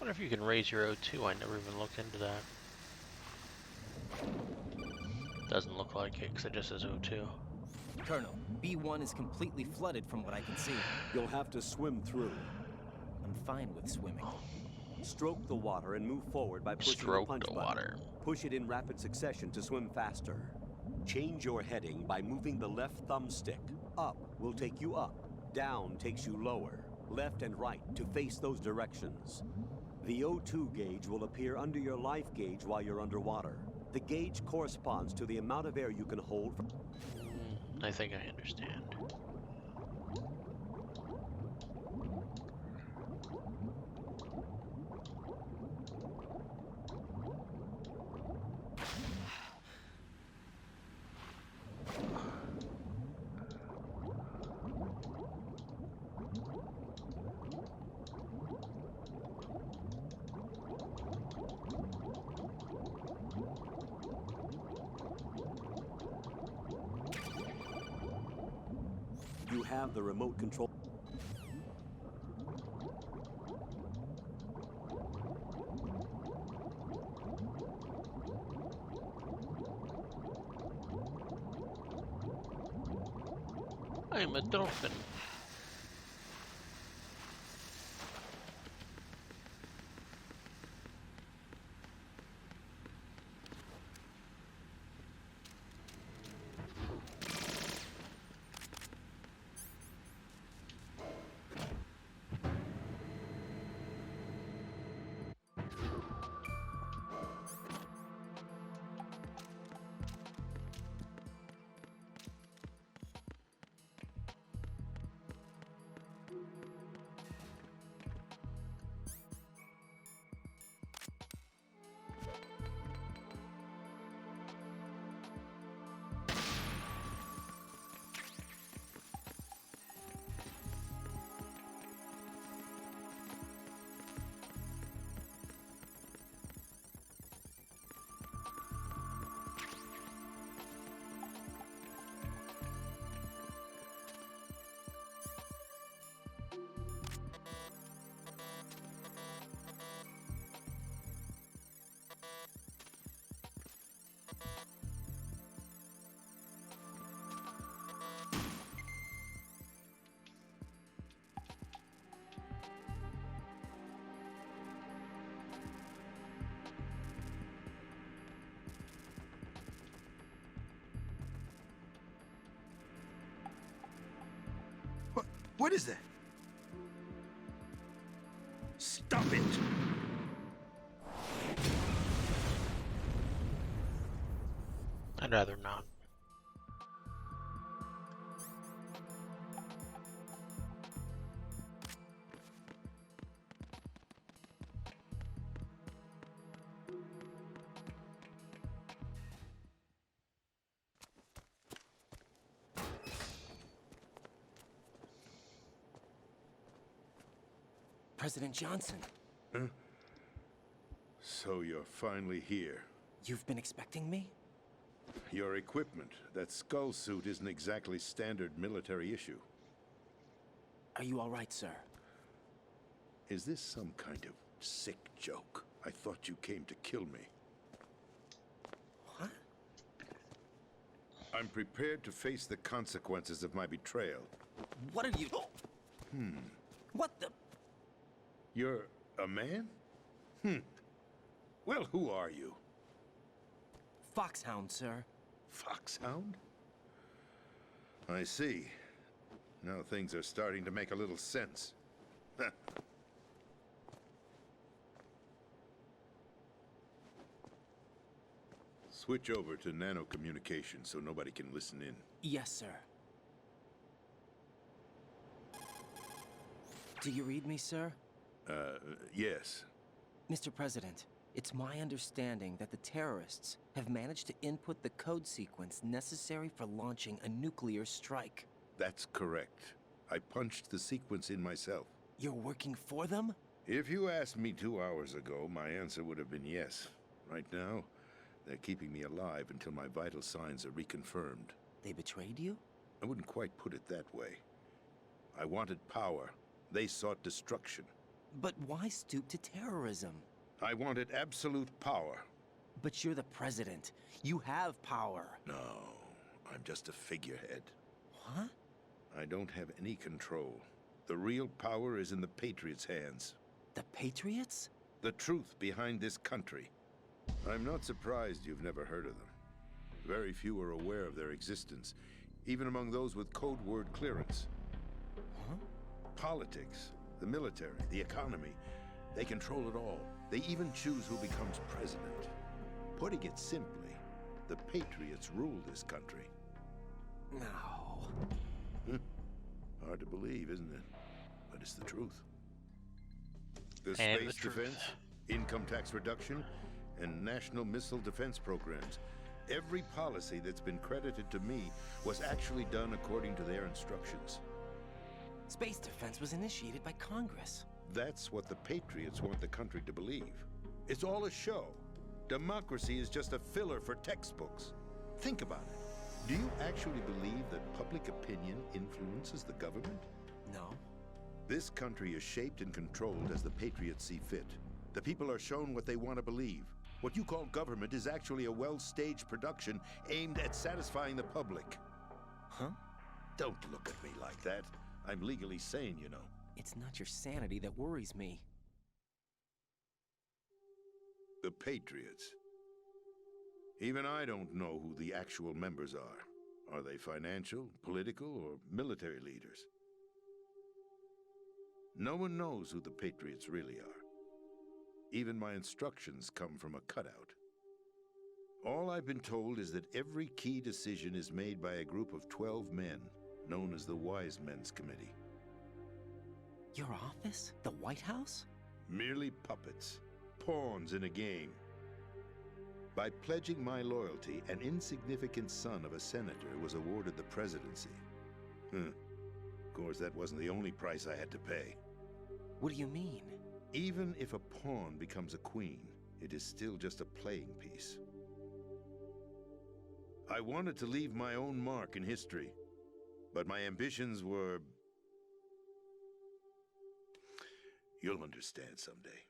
wonder if you can raise your O2. I never even looked into that. Doesn't look like it, because it just says O2. Colonel, B1 is completely flooded from what I can see. You'll have to swim through. I'm fine with swimming. Stroke the water and move forward by pushing Stroke the punch the button. water. Push it in rapid succession to swim faster. Change your heading by moving the left thumbstick. Up will take you up. Down takes you lower. Left and right to face those directions. The O2 gauge will appear under your life gauge while you're underwater. The gauge corresponds to the amount of air you can hold. I think I understand. You have the remote control. I'm a dolphin. What is that? Stop it! I'd rather not. President Johnson, So you're finally here. you've been expecting me? Your equipment, that skull suit isn't exactly standard military issue. Are you all right, sir? Is this some kind of sick joke? I thought you came to kill me. What? I'm prepared to face the consequences of my betrayal. What are you... What the... You're a man? Well, who are you? Foxhound, sir. Foxhound? I see. Now things are starting to make a little sense. Switch over to nano communication so nobody can listen in. Yes, sir. Do you read me, sir? Yes. Mr. President, it's my understanding that the terrorists have managed to input the code sequence necessary for launching a nuclear strike. That's correct. I punched the sequence in myself. You're working for them? If you asked me 2 hours ago, my answer would have been yes. Right now, they're keeping me alive until my vital signs are reconfirmed. They betrayed you? I wouldn't quite put it that way. I wanted power. They sought destruction. But why stoop to terrorism? I wanted absolute power. But you're the president. You have power. No, I'm just a figurehead. What? I don't have any control. The real power is in the Patriots' hands. The Patriots? The truth behind this country. I'm not surprised you've never heard of them. Very few are aware of their existence, even among those with code word clearance. Huh? Politics, the military, the economy, they control it all. They even choose who becomes president. Putting it simply, the Patriots rule this country. No. Hard to believe, isn't it? But it's the truth. The And space the truth. defense, income tax reduction, and national missile defense programs. Every policy that's been credited to me was actually done according to their instructions. Space defense was initiated by Congress. That's what the Patriots want the country to believe. It's all a show. Democracy is just a filler for textbooks. Think about it. Do you actually believe that public opinion influences the government? No. This country is shaped and controlled as the Patriots see fit. The people are shown what they want to believe. What you call government is actually a well-staged production aimed at satisfying the public. Huh? Don't look at me like that. I'm legally sane, you know. It's not your sanity that worries me. The Patriots. Even I don't know who the actual members are. Are they financial, political, or military leaders? No one knows who the Patriots really are. Even my instructions come from a cutout. All I've been told is that every key decision is made by a group of 12 men, known as the Wise Men's Committee. Your office? The White House? Merely puppets, pawns in a game. By pledging my loyalty, an insignificant son of a senator was awarded the presidency. Of course, that wasn't the only price I had to pay. What do you mean? Even if a pawn becomes a queen, it is still just a playing piece. I wanted to leave my own mark in history, but my ambitions were... You'll understand someday.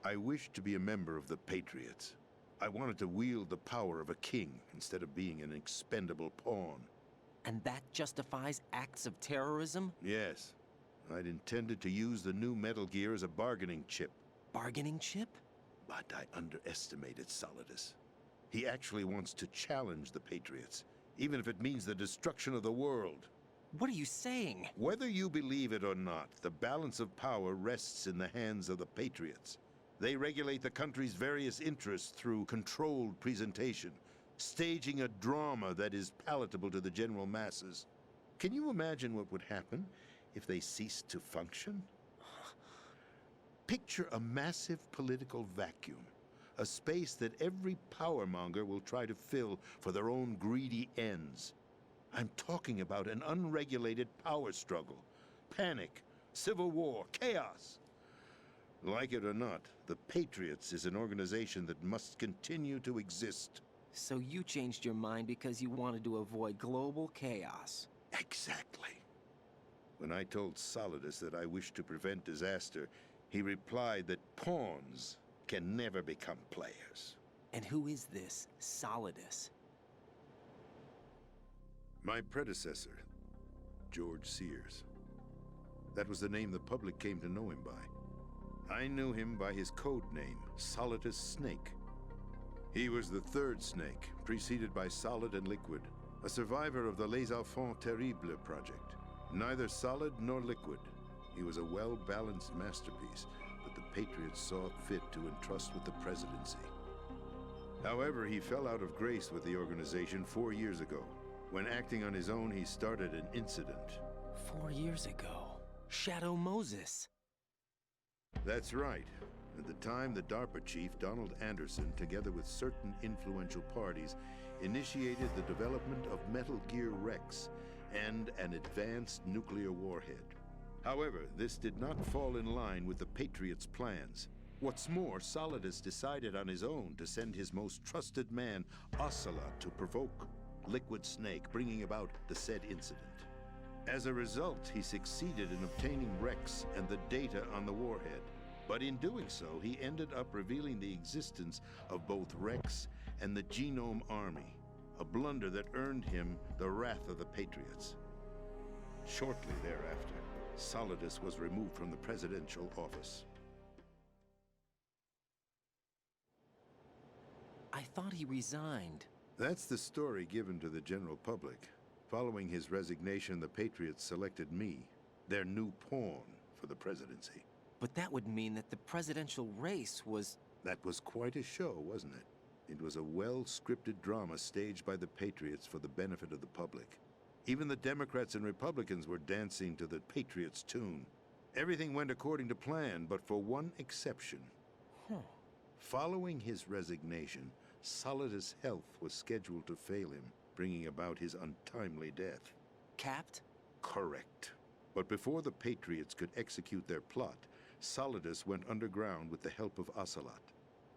I wished to be a member of the Patriots. I wanted to wield the power of a king instead of being an expendable pawn. And that justifies acts of terrorism? Yes, I'd intended to use the new Metal Gear as a bargaining chip. Bargaining chip? But I underestimated Solidus. He actually wants to challenge the Patriots, even if it means the destruction of the world. What are you saying? Whether you believe it or not, the balance of power rests in the hands of the Patriots. They regulate the country's various interests through controlled presentation, staging a drama that is palatable to the general masses. Can you imagine what would happen if they ceased to function? Picture a massive political vacuum, a space that every powermonger will try to fill for their own greedy ends. I'm talking about an unregulated power struggle, panic, civil war, chaos. Like it or not, the Patriots is an organization that must continue to exist. So you changed your mind because you wanted to avoid global chaos. Exactly. When I told Solidus that I wished to prevent disaster, he replied that pawns can never become players. And who is this Solidus? My predecessor, George Sears. That was the name the public came to know him by. I knew him by his code name, Solidus Snake. He was the third Snake, preceded by Solid and Liquid, a survivor of the Les Enfants Terribles project. Neither solid nor liquid. He was a well-balanced masterpiece that the Patriots saw fit to entrust with the presidency. However, he fell out of grace with the organization 4 years ago. When acting on his own, he started an incident. 4 years ago. Shadow Moses. That's right. At the time, the DARPA chief, Donald Anderson, together with certain influential parties, initiated the development of Metal Gear Rex and an advanced nuclear warhead. However, this did not fall in line with the Patriots' plans. What's more, Solidus decided on his own to send his most trusted man, Ocelot, to provoke Liquid Snake, bringing about the said incident. As a result, he succeeded in obtaining Rex and the data on the warhead. But in doing so, he ended up revealing the existence of both Rex and the Genome Army, a blunder that earned him the wrath of the Patriots. Shortly thereafter, Solidus was removed from the presidential office. I thought he resigned. That's the story given to the general public. Following his resignation, the Patriots selected me, their new pawn, for the presidency. But that would mean that the presidential race was... That was quite a show, wasn't it? It was a well-scripted drama staged by the Patriots for the benefit of the public. Even the Democrats and Republicans were dancing to the Patriots' tune. Everything went according to plan, but for one exception. Following his resignation, Solidus' health was scheduled to fail him, bringing about his untimely death. Capped? Correct. But before the Patriots could execute their plot, Solidus went underground with the help of Ocelot.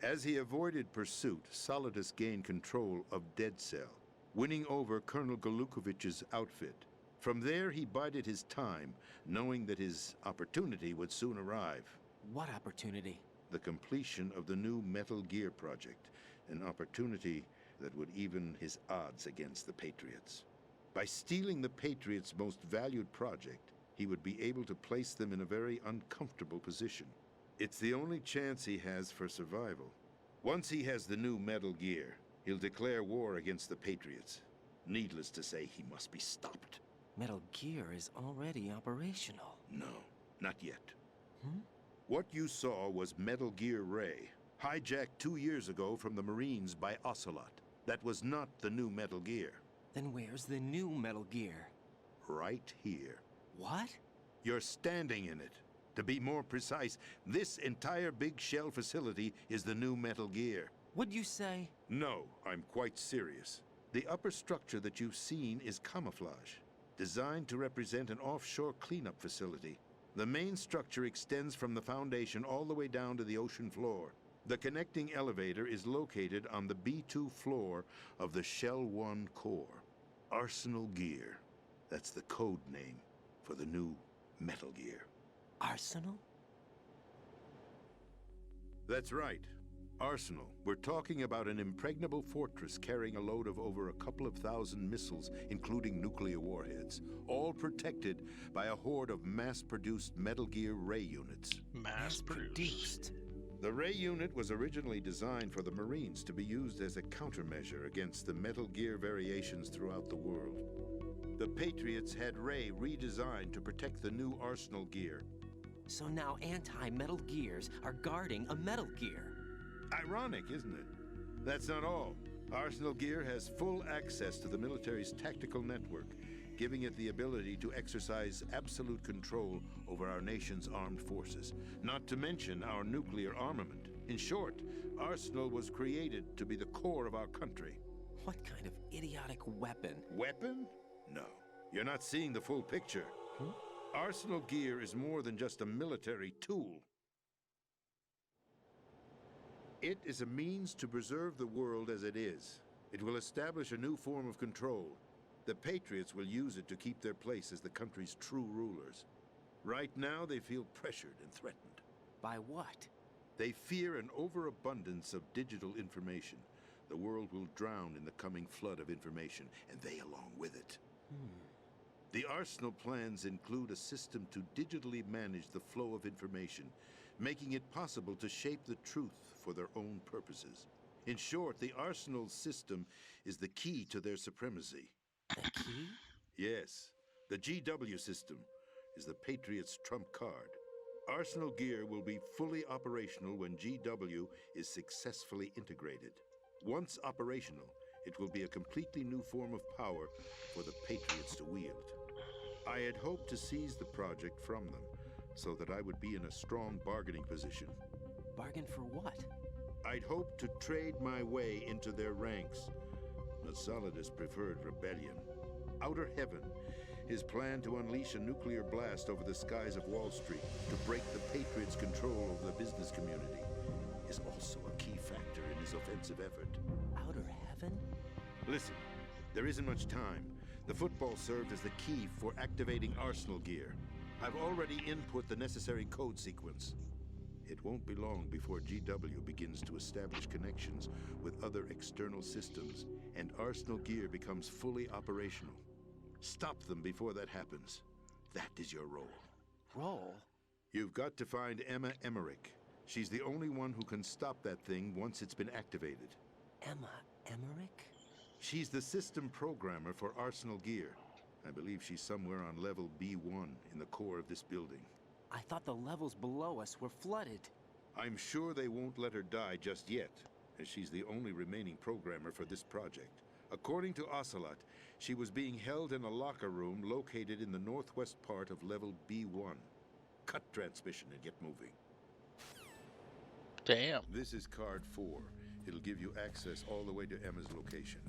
As he avoided pursuit, Solidus gained control of Dead Cell, winning over Colonel Golukovich's outfit. From there, he bided his time, knowing that his opportunity would soon arrive. What opportunity? The completion of the new Metal Gear project, an opportunity that would even his odds against the Patriots. By stealing the Patriots' most valued project, he would be able to place them in a very uncomfortable position. It's the only chance he has for survival. Once he has the new Metal Gear, he'll declare war against the Patriots. Needless to say, he must be stopped. Metal Gear is already operational. No, not yet. What you saw was Metal Gear Ray, hijacked 2 years ago from the Marines by Ocelot. That was not the new Metal Gear. Then where's the new Metal Gear? Right here. What? You're standing in it. To be more precise, this entire big shell facility is the new Metal Gear. What'd you say? No, I'm quite serious. The upper structure that you've seen is camouflage, designed to represent an offshore cleanup facility. The main structure extends from the foundation all the way down to the ocean floor. The connecting elevator is located on the B2 floor of the Shell 1 core. Arsenal Gear. That's the code name for the new Metal Gear. Arsenal? That's right. Arsenal. We're talking about an impregnable fortress carrying a load of over a couple of thousand missiles, including nuclear warheads, all protected by a horde of mass-produced Metal Gear Ray units. Mass-produced. The Ray unit was originally designed for the Marines to be used as a countermeasure against the Metal Gear variations throughout the world. The Patriots had Ray redesigned to protect the new Arsenal Gear. So now anti-Metal Gears are guarding a Metal Gear. Ironic, isn't it? That's not all. Arsenal Gear has full access to the military's tactical network, giving it the ability to exercise absolute control over our nation's armed forces, not to mention our nuclear armament. In short, Arsenal was created to be the core of our country. What kind of idiotic weapon? Weapon? No. You're not seeing the full picture. Arsenal Gear is more than just a military tool. It is a means to preserve the world as it is. It will establish a new form of control. The Patriots will use it to keep their place as the country's true rulers. Right now, they feel pressured and threatened. By what? They fear an overabundance of digital information. The world will drown in the coming flood of information, and they along with it. The Arsenal plans include a system to digitally manage the flow of information, making it possible to shape the truth for their own purposes. In short, the Arsenal system is the key to their supremacy. The key? Yes, the GW system is the Patriots' trump card. Arsenal Gear will be fully operational when GW is successfully integrated. Once operational, it will be a completely new form of power for the Patriots to wield. I had hoped to seize the project from them, so that I would be in a strong bargaining position. Bargain for what? I'd hoped to trade my way into their ranks, but Solidus preferred rebellion. Outer Heaven, his plan to unleash a nuclear blast over the skies of Wall Street to break the Patriots' control over the business community, is also a key factor in his offensive effort. Outer Heaven? Listen, there isn't much time. The football served as the key for activating Arsenal gear. I've already input the necessary code sequence. It won't be long before GW begins to establish connections with other external systems, and Arsenal gear becomes fully operational. Stop them before that happens. That is your role. Roll? You've got to find Emma Emmerich. She's the only one who can stop that thing once it's been activated. Emma Emmerich? She's the system programmer for Arsenal gear. I believe she's somewhere on level B1 in the core of this building. I thought the levels below us were flooded. I'm sure they won't let her die just yet, as she's the only remaining programmer for this project. According to Ocelot, she was being held in a locker room located in the northwest part of level B1. Cut transmission and get moving. Damn. This is card 4. It'll give you access all the way to Emma's location.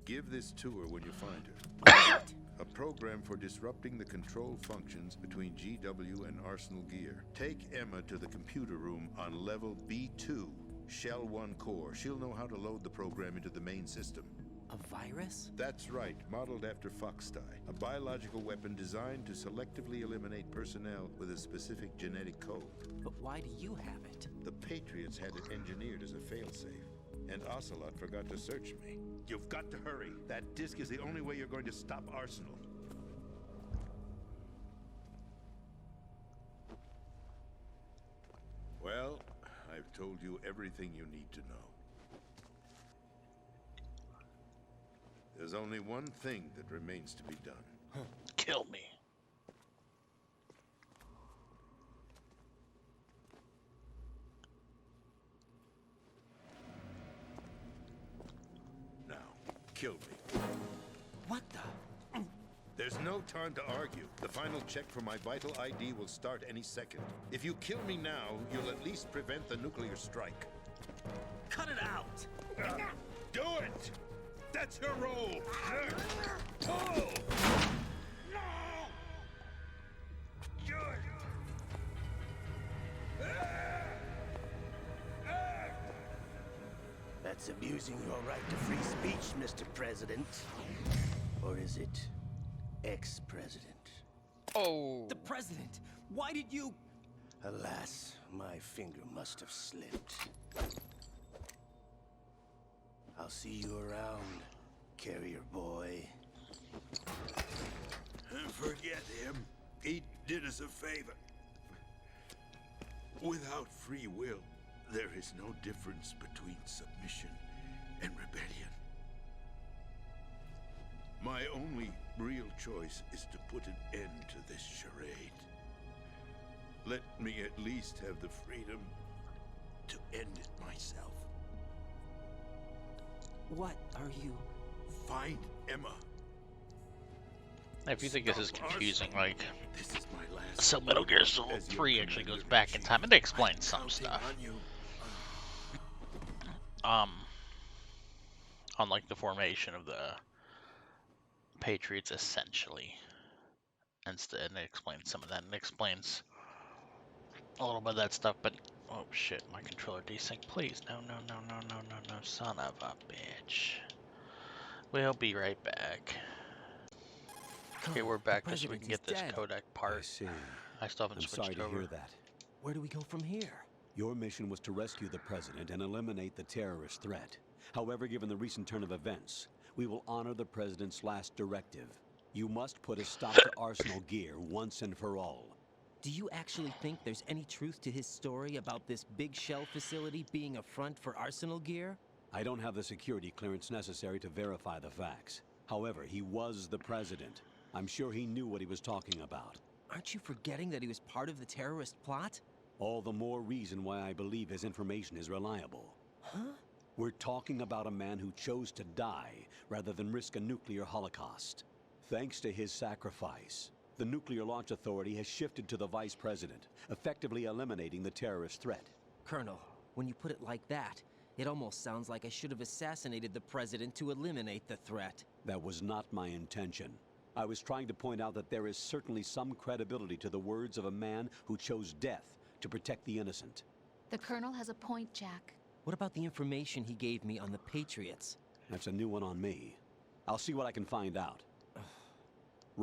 Give this to her when you find her. A program for disrupting the control functions between GW and Arsenal gear. Take Emma to the computer room on level B2, Shell 1 core. She'll know how to load the program into the main system. A virus? That's right, modeled after Foxdie, a biological weapon designed to selectively eliminate personnel with a specific genetic code. But why do you have it? The Patriots had it engineered as a failsafe, and Ocelot forgot to search me. You've got to hurry. That disk is the only way you're going to stop Arsenal. Well, I've told you everything you need to know. There's only one thing that remains to be done. Kill me. Now, kill me. What the? There's no time to argue. The final check for my vital ID will start any second. If you kill me now, you'll at least prevent the nuclear strike. Cut it out! Do it! That's your role! Pull! That's abusing your right to free speech, Mr. President. Or is it ex-president? Oh. The president! Why did you... Alas, my finger must have slipped. I'll see you around, carrier boy. Forget him. He did us a favor. Without free will, there is no difference between submission and rebellion. My only real choice is to put an end to this charade. Let me at least have the freedom to end it myself. What are you... Find Emma. If you think this is confusing, like, This is my last. so Metal Gear Solid As your 3 actually commander goes back in in chief, time and explains some Counting stuff. on you. On like the formation of the Patriots, essentially. And it explains some of that, and explains a little bit of that stuff, but oh shit, my controller desync, please. No, son of a bitch. We'll be right back. Okay, we're back just so we can get this codec I part. see. I still haven't I'm sorry switched to over. hear that. Where do we go from here? Your mission was to rescue the president and eliminate the terrorist threat. However, given the recent turn of events, we will honor the president's last directive. You must put a stop to Arsenal gear once and for all. Do you actually think there's any truth to his story about this big shell facility being a front for Arsenal gear? I don't have the security clearance necessary to verify the facts. However, he was the president. I'm sure he knew what he was talking about. Aren't you forgetting that he was part of the terrorist plot? All the more reason why I believe his information is reliable. Huh? We're talking about a man who chose to die rather than risk a nuclear holocaust. Thanks to his sacrifice, the Nuclear Launch Authority has shifted to the vice president, effectively eliminating the terrorist threat. Colonel, when you put it like that, it almost sounds like I should have assassinated the president to eliminate the threat. That was not my intention. I was trying to point out that there is certainly some credibility to the words of a man who chose death to protect the innocent. The Colonel has a point, Jack. What about the information he gave me on the Patriots? That's a new one on me. I'll see what I can find out.